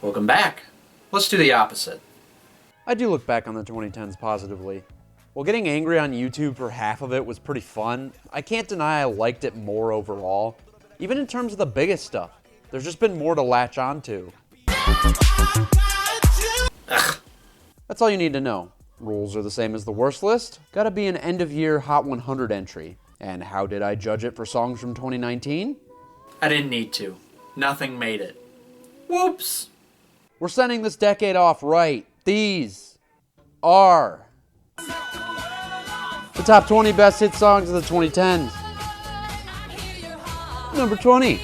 Welcome back. Let's do the opposite. I do look back on the 2010s positively. While getting angry on YouTube for half of it was pretty fun, I can't deny I liked it more overall. Even in terms of the biggest stuff, there's just been more to latch onto. Ugh. That's all you need to know. Rules are the same as the worst list. Gotta be an end-of-year Hot 100 entry. And how did I judge it for songs from 2019? I didn't need to. Nothing made it. Whoops! We're sending this decade off right. These are the top 20 best hit songs of the 2010s. Number 20.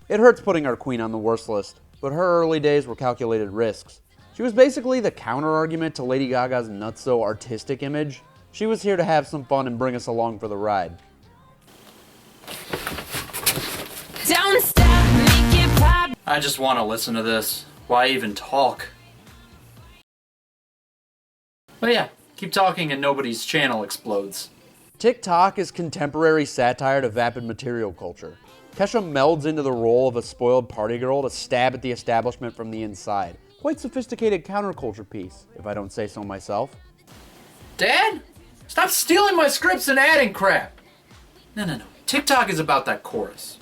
It hurts putting our queen on the worst list, but her early days were calculated risks. She was basically the counter-argument to Lady Gaga's nutso artistic image. She was here to have some fun and bring us along for the ride. Don't stop, make it pop. I just want to listen to this. Why even talk? But yeah, keep talking and nobody's channel explodes. TikTok is contemporary satire to vapid material culture. Kesha melds into the role of a spoiled party girl to stab at the establishment from the inside. Quite sophisticated counterculture piece, if I don't say so myself. Dad? Stop stealing my scripts and adding crap! No. TikTok is about that chorus.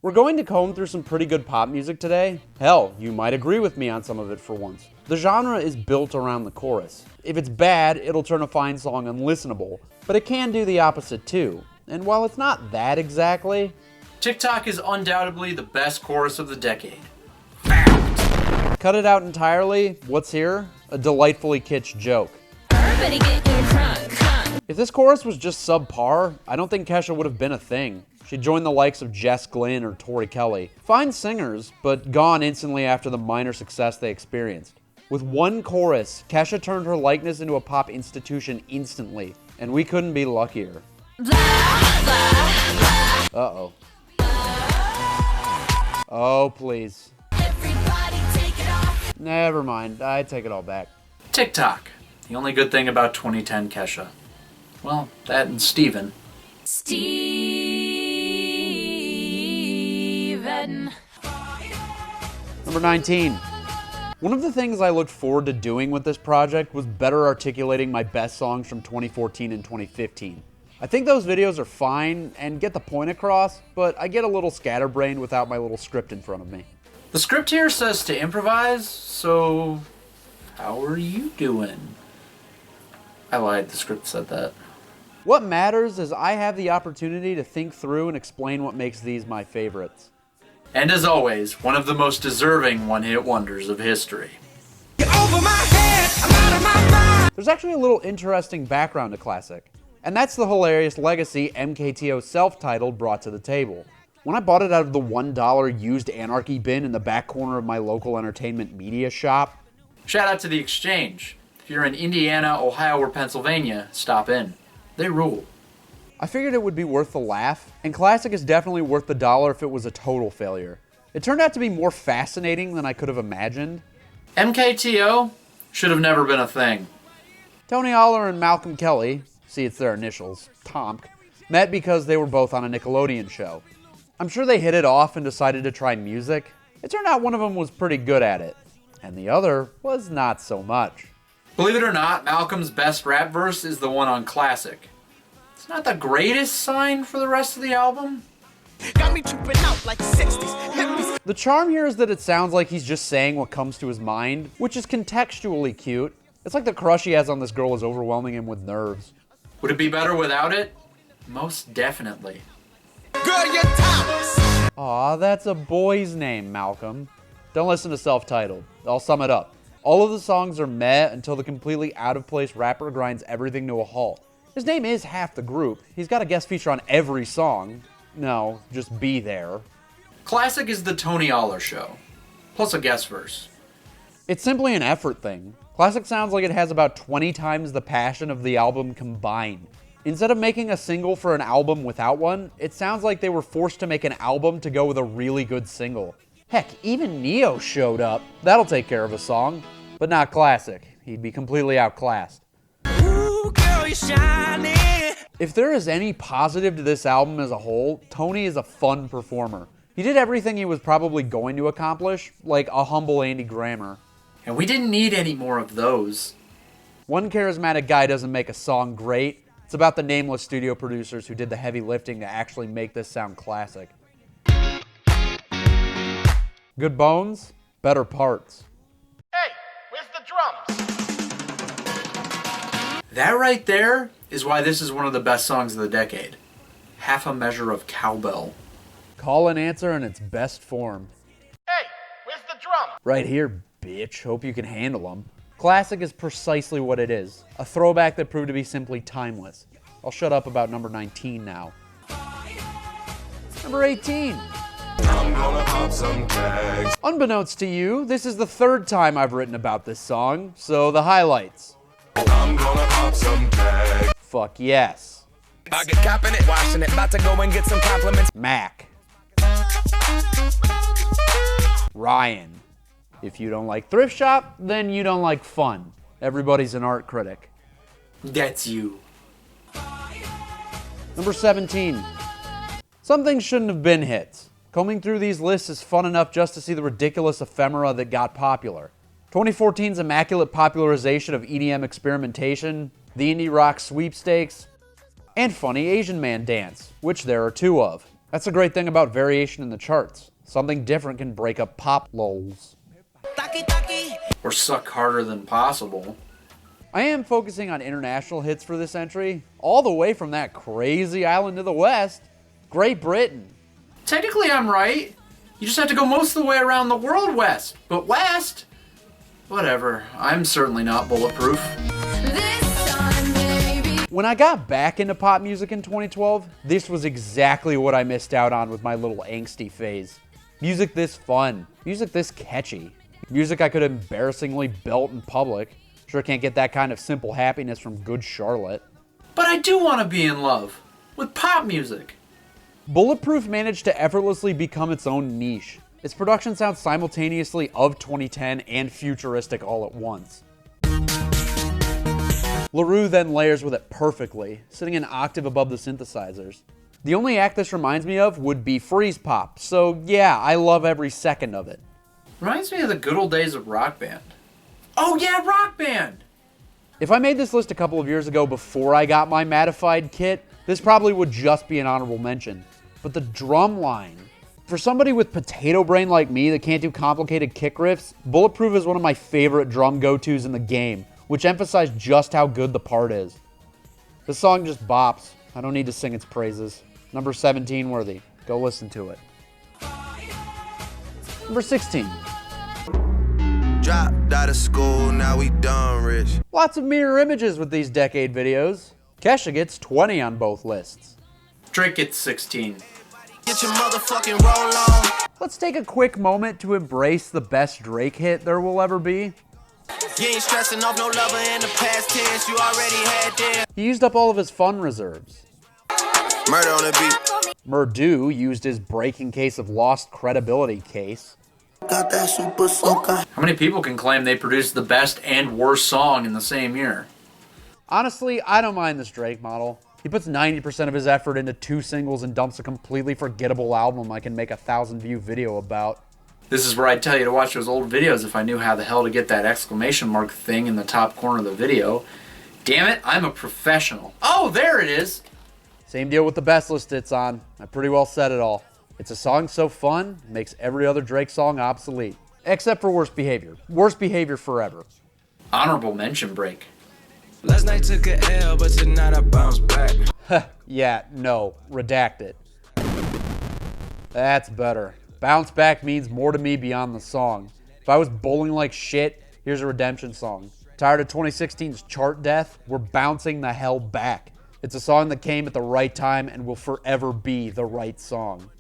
We're going to comb through some pretty good pop music today. Hell, you might agree with me on some of it for once. The genre is built around the chorus. If it's bad, it'll turn a fine song unlistenable, but it can do the opposite too. And while it's not that exactly, TikTok is undoubtedly the best chorus of the decade. cut it out entirely, what's here? A delightfully kitsch joke. Everybody get crunk, crunk. If this chorus was just subpar, I don't think Kesha would have been a thing. She'd join the likes of Jess Glynn or Tori Kelly. Fine singers, but gone instantly after the minor success they experienced. With one chorus, Kesha turned her likeness into a pop institution instantly, and we couldn't be luckier. Uh-oh. Oh, please. Everybody take it off. Never mind, I take it all back. TikTok. The only good thing about 2010 Kesha. Well, that and Steven. Steven. Number 19. One of the things I looked forward to doing with this project was better articulating my best songs from 2014 and 2015. I think those videos are fine and get the point across, but I get a little scatterbrained without my little script in front of me. The script here says to improvise, so how are you doing? I lied, the script said that. What matters is I have the opportunity to think through and explain what makes these my favorites. And as always, one of the most deserving one-hit wonders of history. Get over my head, I'm out of my mind. There's actually a little interesting background to Classic, and that's the hilarious legacy MKTO self-titled brought to the table. When I bought it out of the $1 used Anarchy bin in the back corner of my local entertainment media shop, Shout out to the Exchange. If you're in Indiana, Ohio, or Pennsylvania, stop in. They rule. I figured it would be worth the laugh, and Classic is definitely worth the dollar if it was a total failure. It turned out to be more fascinating than I could have imagined. MKTO should have never been a thing. Tony Aller and Malcolm Kelly, see it's their initials, TOMK, met because they were both on a Nickelodeon show. I'm sure they hit it off and decided to try music. It turned out one of them was pretty good at it, and the other was not so much. Believe it or not, Malcolm's best rap verse is the one on Classic. It's not the greatest sign for the rest of the album. Got me tripping out like 60s. Let me The charm here is that it sounds like he's just saying what comes to his mind, which is contextually cute. It's like the crush he has on this girl is overwhelming him with nerves. Would it be better without it? Most definitely. girl your tops. Aw, that's a boy's name, Malcolm. Don't listen to Self-Titled. I'll sum it up. All of the songs are meh until the completely out-of-place rapper grinds everything to a halt. His name is half the group. He's got a guest feature on every song. No, just be there. Classic is the Tony Aller show, plus a guest verse. It's simply an effort thing. Classic sounds like it has about 20 times the passion of the album combined. Instead of making a single for an album without one, it sounds like they were forced to make an album to go with a really good single. Heck, even Neo showed up. That'll take care of a song. But not Classic. He'd be completely outclassed. Ooh, girl, you're shining. If there is any positive to this album as a whole, Tony is a fun performer. He did everything he was probably going to accomplish, like a humble Andy Grammer. And we didn't need any more of those. One charismatic guy doesn't make a song great. It's about the nameless studio producers who did the heavy lifting to actually make this sound classic. Good bones, better parts. Hey, where's the drums? That right there is why this is one of the best songs of the decade. Half a measure of cowbell. Call and answer in its best form. Hey, where's the drums? Right here, bitch. Hope you can handle them. Classic is precisely what it is. A throwback that proved to be simply timeless. I'll shut up about number 19 now. Number 18. I'm gonna pop some tags. Unbeknownst to you, this is the third time I've written about this song, so the highlights. I'm gonna pop some tags. Fuck yes. I get copping it, washing it, about to go and get some compliments. Mac. Ryan. If you don't like thrift shop, then you don't like fun. Everybody's an art critic. That's you. Number 17. Some things shouldn't have been hits. Combing through these lists is fun enough just to see the ridiculous ephemera that got popular. 2014's immaculate popularization of EDM experimentation, the indie rock sweepstakes, and funny Asian man dance, which there are two of. That's the great thing about variation in the charts. Something different can break up pop lulls. Ducky, ducky. Or suck harder than possible. I am focusing on international hits for this entry, all the way from that crazy island to the west, Great Britain. Technically, I'm right. You just have to go most of the way around the world west. But west? Whatever. I'm certainly not bulletproof. This time, baby. When I got back into pop music in 2012, this was exactly what I missed out on with my little angsty phase. Music this fun, music this catchy, music I could embarrassingly belt in public. Sure can't get that kind of simple happiness from Good Charlotte. But I do want to be in love with pop music. Bulletproof managed to effortlessly become its own niche. Its production sounds simultaneously of 2010 and futuristic all at once. LaRue then layers with it perfectly, sitting an octave above the synthesizers. The only act this reminds me of would be Freeze Pop, so yeah, I love every second of it. Reminds me of the good old days of Rock Band. Oh yeah, Rock Band! If I made this list a couple of years ago before I got my Matified kit, this probably would just be an honorable mention. But the drum line. For somebody with potato brain like me that can't do complicated kick riffs, Bulletproof is one of my favorite drum go-tos in the game, which emphasize just how good the part is. This song just bops. I don't need to sing its praises. Number 17 worthy. Go listen to it. Number 16. Dropped out of school, now we done rich. Lots of mirror images with these decade videos. Kesha gets 20 on both lists. Drake gets 16. Get your motherfucking roll on. Let's take a quick moment to embrace the best Drake hit there will ever be. You ain't stressing off no lover in the past tense. You already had them. He used up all of his fun reserves. Murder on the beat. Murdu used his breaking case of lost credibility case. Got that super soaker. How many people can claim they produced the best and worst song in the same year? Honestly, I don't mind this Drake model. He puts 90% of his effort into 2 singles and dumps a completely forgettable album I can make a 1,000-view video about. This is where I'd tell you to watch those old videos if I knew how the hell to get that exclamation mark thing in the top corner of the video. Damn it, I'm a professional. Oh, there it is! Same deal with the best list it's on. I pretty well said it all. It's a song so fun, it makes every other Drake song obsolete. Except for Worst Behavior. Worst Behavior forever. Honorable mention break. Last night took a L, but tonight I bounce back. Yeah, no. Redact it. That's better. Bounce back means more to me beyond the song. If I was bowling like shit, here's a redemption song. Tired of 2016's chart death? We're bouncing the hell back. It's a song that came at the right time and will forever be the right song.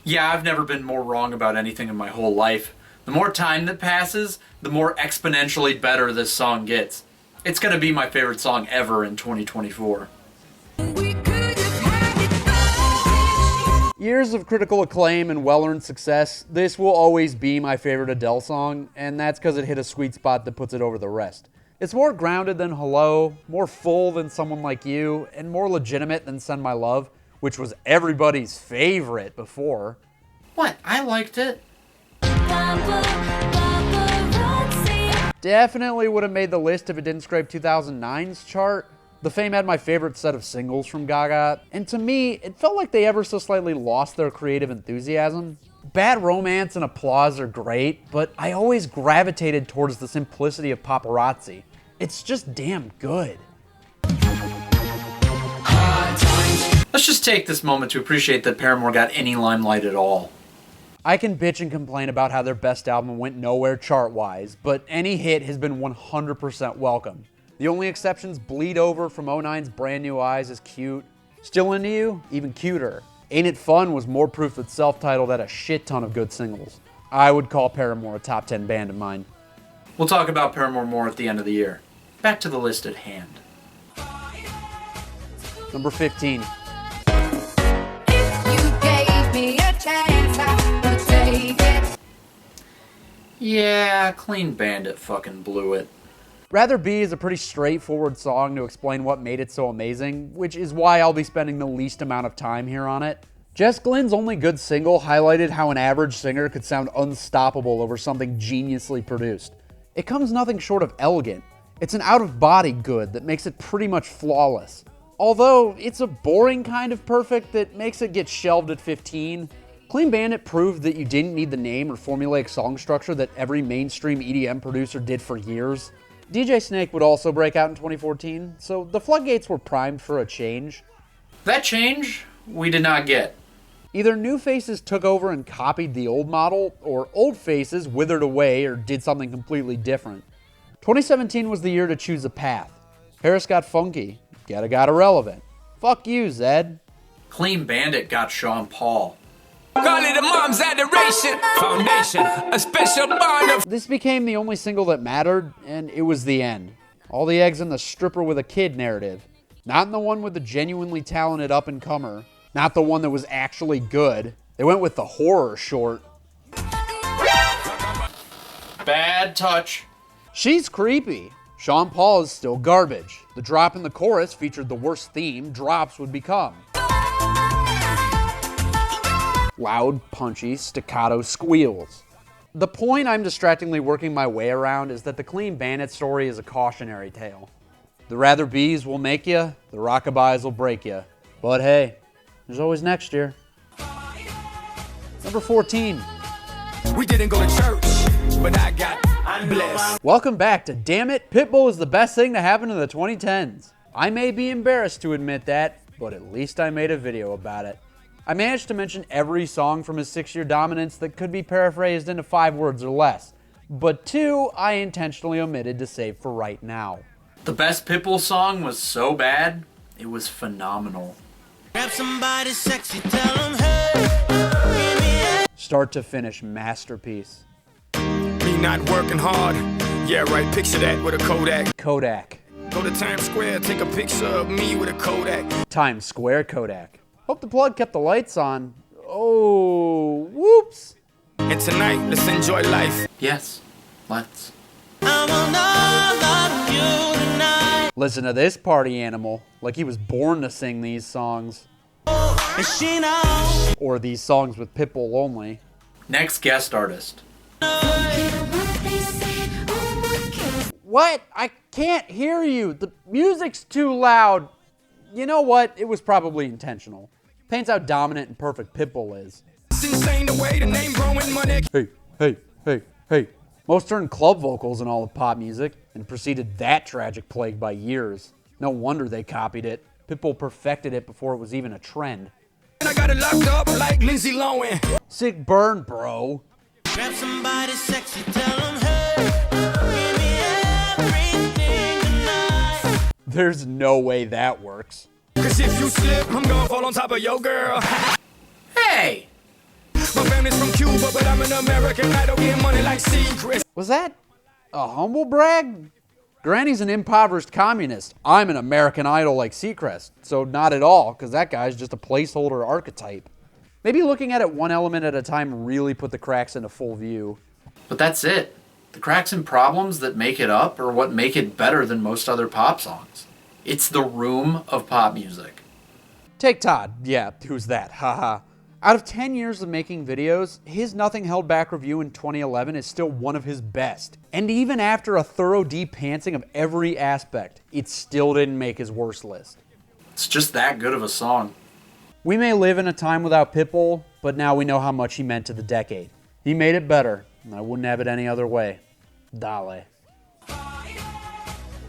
Yeah, I've never been more wrong about anything in my whole life. The more time that passes, the more exponentially better this song gets. It's gonna be my favorite song ever in 2024. Years of critical acclaim and well-earned success, this will always be my favorite Adele song, and that's because it hit a sweet spot that puts it over the rest. It's more grounded than Hello, more full than Someone Like You, and more legitimate than Send My Love, which was everybody's favorite before. What? I liked it. Definitely would have made the list if it didn't scrape 2009's chart. The Fame had my favorite set of singles from Gaga, and to me, it felt like they ever so slightly lost their creative enthusiasm. Bad Romance and Applause are great, but I always gravitated towards the simplicity of Paparazzi. It's just damn good. Let's just take this moment to appreciate that Paramore got any limelight at all. I can bitch and complain about how their best album went nowhere chart-wise, but any hit has been 100% welcome. The only exceptions Bleed Over from 09's Brand New Eyes is cute. Still Into You? Even cuter. Ain't It Fun was more proof that Self-Titled had a shit ton of good singles. I would call Paramore a top 10 band of mine. We'll talk about Paramore more at the end of the year. Back to the list at hand. Number 15. Yeah, Clean Bandit fucking blew it. Rather Be is a pretty straightforward song to explain what made it so amazing, which is why I'll be spending the least amount of time here on it. Jess Glenn's only good single highlighted how an average singer could sound unstoppable over something geniusly produced. It comes nothing short of elegant. It's an out-of-body good that makes it pretty much flawless. Although, it's a boring kind of perfect that makes it get shelved at 15. Clean Bandit proved that you didn't need the name or formulaic song structure that every mainstream EDM producer did for years. DJ Snake would also break out in 2014, so the floodgates were primed for a change. That change, we did not get. Either new faces took over and copied the old model, or old faces withered away or did something completely different. 2017 was the year to choose a path. Harris got funky, Getta got irrelevant. Fuck you, Zed. Clean Bandit got Sean Paul. Call it a mom's adoration. Foundation, a special bond of. This became the only single that mattered, and it was the end. All the eggs in the stripper with a kid narrative. Not in the one with the genuinely talented up-and-comer. Not the one that was actually good. They went with the horror short. Bad touch. She's creepy. Sean Paul is still garbage. The drop in the chorus featured the worst theme drops would become. Loud, punchy, staccato squeals. The point I'm distractingly working my way around is that the Clean Bandit story is a cautionary tale. The Rather Bees will make you, the Rockabys will break you. But hey, there's always next year. Number 14. We didn't go to church, but I got blessed. Welcome back to Damn It, Pitbull is the best thing to happen in the 2010s. I may be embarrassed to admit that, but at least I made a video about it. I managed to mention every song from his 6-year dominance that could be paraphrased into 5 words or less, but 2 I intentionally omitted to save for right now. The best Pitbull song was so bad, it was phenomenal. Grab somebody sexy, tell them, hey. Start to finish masterpiece. Me not working hard. Yeah, right. Picture that with a Kodak. Kodak. Go to Times Square, take a picture of me with a Kodak. Times Square Kodak. Hope the plug kept the lights on. Oh, whoops. And tonight, let's enjoy life. Yes, let's. I want all of you tonight. Listen to this party animal, like he was born to sing these songs. And she knows. Or these songs with Pitbull only. Next guest artist. What? I can't hear you. The music's too loud. You know what? It was probably intentional. Paints how dominant and perfect Pitbull is. It's insane the way the name growing money. Hey, hey, hey, hey. Most turned club vocals in all of pop music and preceded that tragic plague by years. No wonder they copied it. Pitbull perfected it before it was even a trend. And I got it locked up like Lindsay Lohan. Sick burn, bro. Grab somebody sexy, tell them, hey. Give me everything tonight. There's no way that works. Cause if you slip, I'm gonna fall on top of your girl. Hey! My family's from Cuba, but I'm an American. I don't get money like secrets. Was that a humble brag? Granny's an impoverished communist. I'm an American Idol like Seacrest. So not at all, because that guy's just a placeholder archetype. Maybe looking at it one element at a time really put the cracks into full view. But that's it. The cracks and problems that make it up are what make it better than most other pop songs. It's the room of pop music. Take Todd. Yeah, who's that? Haha. Out of 10 years of making videos, his Nothing Held Back review in 2011 is still one of his best. And even after a thorough depantsing of every aspect, it still didn't make his worst list. It's just that good of a song. We may live in a time without Pitbull, but now we know how much he meant to the decade. He made it better, and I wouldn't have it any other way. Dale.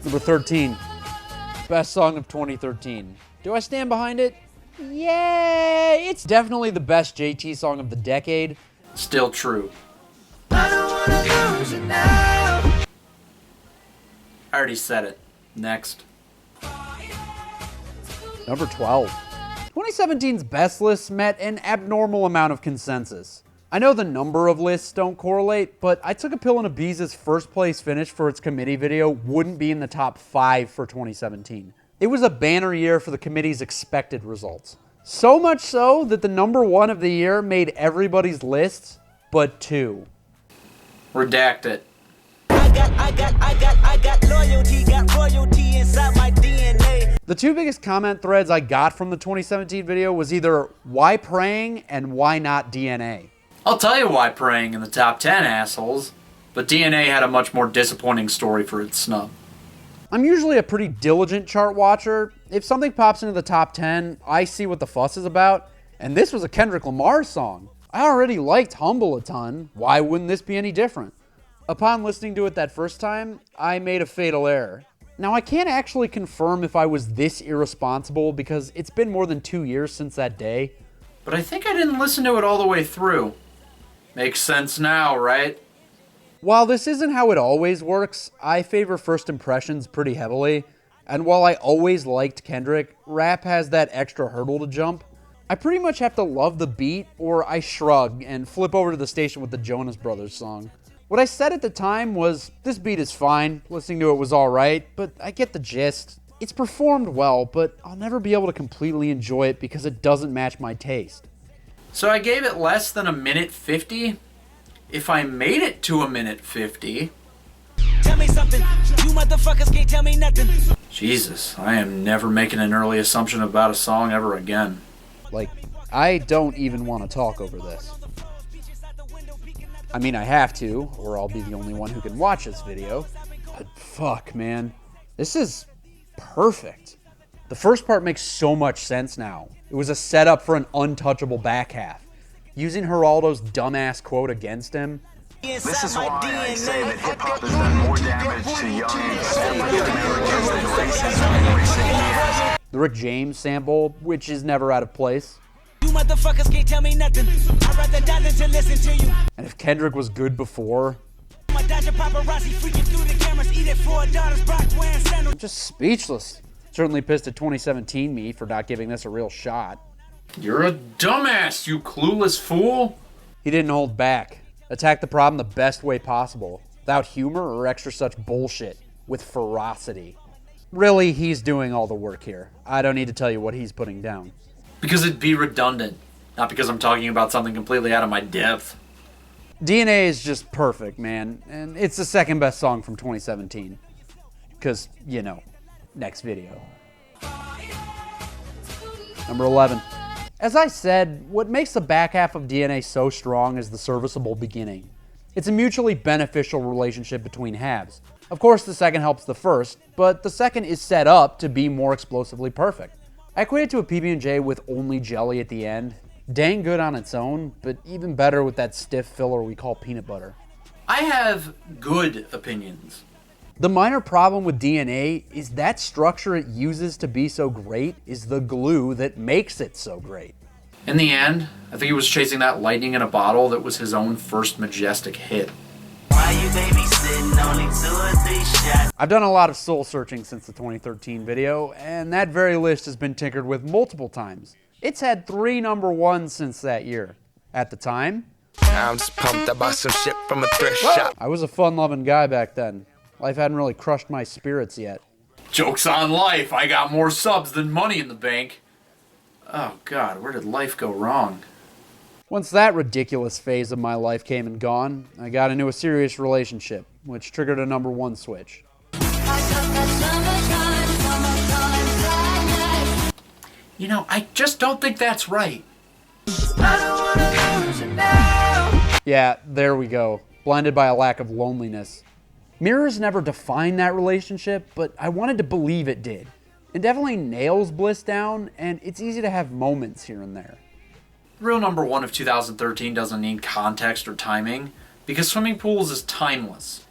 Number 13. Best song of 2013. Do I stand behind it? Yeah, it's definitely the best JT song of the decade. Still true. I already said it. Next. Number 12. 2017's best lists met an abnormal amount of consensus. I know the number of lists don't correlate, but I Took a Pill and a Bee's first place finish for its committee video wouldn't be in the top 5 for 2017. It was a banner year for the committee's expected results. So much so that the number 1 of the year made everybody's lists, but 2. Redact it. I got loyalty, got royalty inside my DNA. The 2 biggest comment threads I got from the 2017 video was either why praying and why not DNA. I'll tell you why praying in the top 10, assholes. But DNA had a much more disappointing story for its snub. I'm usually a pretty diligent chart watcher. If something pops into the top 10, I see what the fuss is about. And this was a Kendrick Lamar song. I already liked Humble a ton. Why wouldn't this be any different? Upon listening to it that first time, I made a fatal error. Now, I can't actually confirm if I was this irresponsible because it's been more than 2 years since that day. But I think I didn't listen to it all the way through. Makes sense now, right? While this isn't how it always works, I favor first impressions pretty heavily. And while I always liked Kendrick, rap has that extra hurdle to jump. I pretty much have to love the beat or I shrug and flip over to the station with the Jonas Brothers song. What I said at the time was, this beat is fine, listening to it was alright, but I get the gist. It's performed well, but I'll never be able to completely enjoy it because it doesn't match my taste. So I gave it less than a minute 50? If I made it to a minute 50... Tell me something, you motherfuckers can't tell me nothing. Jesus, I am never making an early assumption about a song ever again. Like, I don't even want to talk over this. I mean, I have to, or I'll be the only one who can watch this video. But fuck, man. This is perfect. The first part makes so much sense now. It was a setup for an untouchable back half. Using Geraldo's dumbass quote against him. This is why I say that hip-hop has done more damage to young African Americans than racism in recent years. The Rick James sample, which is never out of place. You motherfuckers can't tell me nothing. I'd rather die than to listen to you. And if Kendrick was good before, I'm just speechless. Certainly pissed at 2017 me for not giving this a real shot. You're a dumbass, you clueless fool! He didn't hold back. Attacked the problem the best way possible. Without humor or extra such bullshit. With ferocity. Really, he's doing all the work here. I don't need to tell you what he's putting down. Because it'd be redundant. Not because I'm talking about something completely out of my depth. DNA is just perfect, man. And it's the second best song from 2017. Because, you know, next video. Number 11. As I said, what makes the back half of DNA so strong is the serviceable beginning. It's a mutually beneficial relationship between halves. Of course, the second helps the first, but the second is set up to be more explosively perfect. I equate it to a PB&J with only jelly at the end. Dang good on its own, but even better with that stiff filler we call peanut butter. I have good opinions. The minor problem with DNA is that structure it uses to be so great is the glue that makes it so great. In the end, I think he was chasing that lightning in a bottle that was his own first majestic hit. Why you babysitting? Only 2 or 3 shots. I've done a lot of soul searching since the 2013 video, and that very list has been tinkered with multiple times. It's had 3 number 1s since that year. At the time, I'm just pumped. I bought some shit from a thrift shop. I was a fun-loving guy back then. Life hadn't really crushed my spirits yet. Joke's on life, I got more subs than money in the bank. Oh God, where did life go wrong? Once that ridiculous phase of my life came and gone, I got into a serious relationship, which triggered a number 1 switch. You know, I just don't think that's right. Yeah, there we go. Blinded by a lack of loneliness. Mirrors never defined that relationship, but I wanted to believe it did. It definitely nails Bliss down, and it's easy to have moments here and there. Real number one of 2013 doesn't need context or timing, because Swimming Pools is timeless.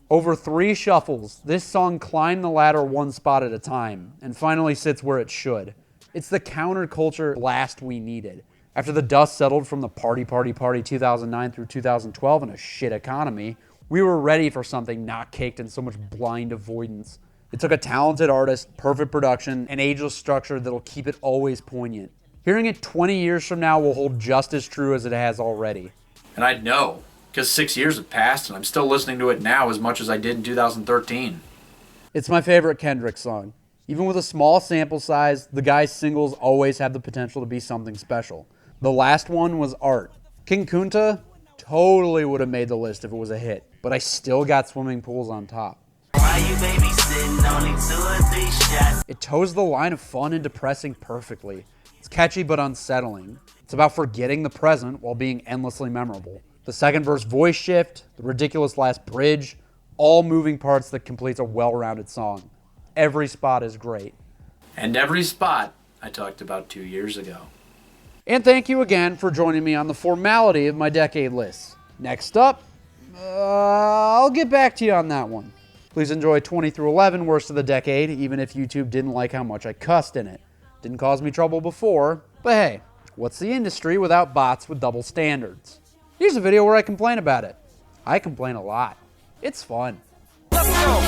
Over 3 shuffles, this song climbed the ladder one spot at a time, and finally sits where it should. It's the counterculture blast we needed. After the dust settled from the Party 2009 through 2012 in a shit economy, we were ready for something not caked in so much blind avoidance. It took a talented artist, perfect production, and ageless structure that'll keep it always poignant. Hearing it 20 years from now will hold just as true as it has already. And I'd know, because 6 years have passed and I'm still listening to it now as much as I did in 2013. It's my favorite Kendrick song. Even with a small sample size, the guy's singles always have the potential to be something special. The last one was art. King Kunta totally would have made the list if it was a hit, but I still got Swimming Pools on top. It toes the line of fun and depressing perfectly. It's catchy but unsettling. It's about forgetting the present while being endlessly memorable. The second verse voice shift, the ridiculous last bridge, all moving parts that completes a well-rounded song. Every spot is great. And every spot I talked about 2 years ago. And thank you again for joining me on the formality of my decade list. Next up, I'll get back to you on that one. Please enjoy 20 through 11 worst of the decade, even if YouTube didn't like how much I cussed in it. Didn't cause me trouble before, but hey, what's the industry without bots with double standards? Here's a video where I complain about it. I complain a lot. It's fun. Let's go.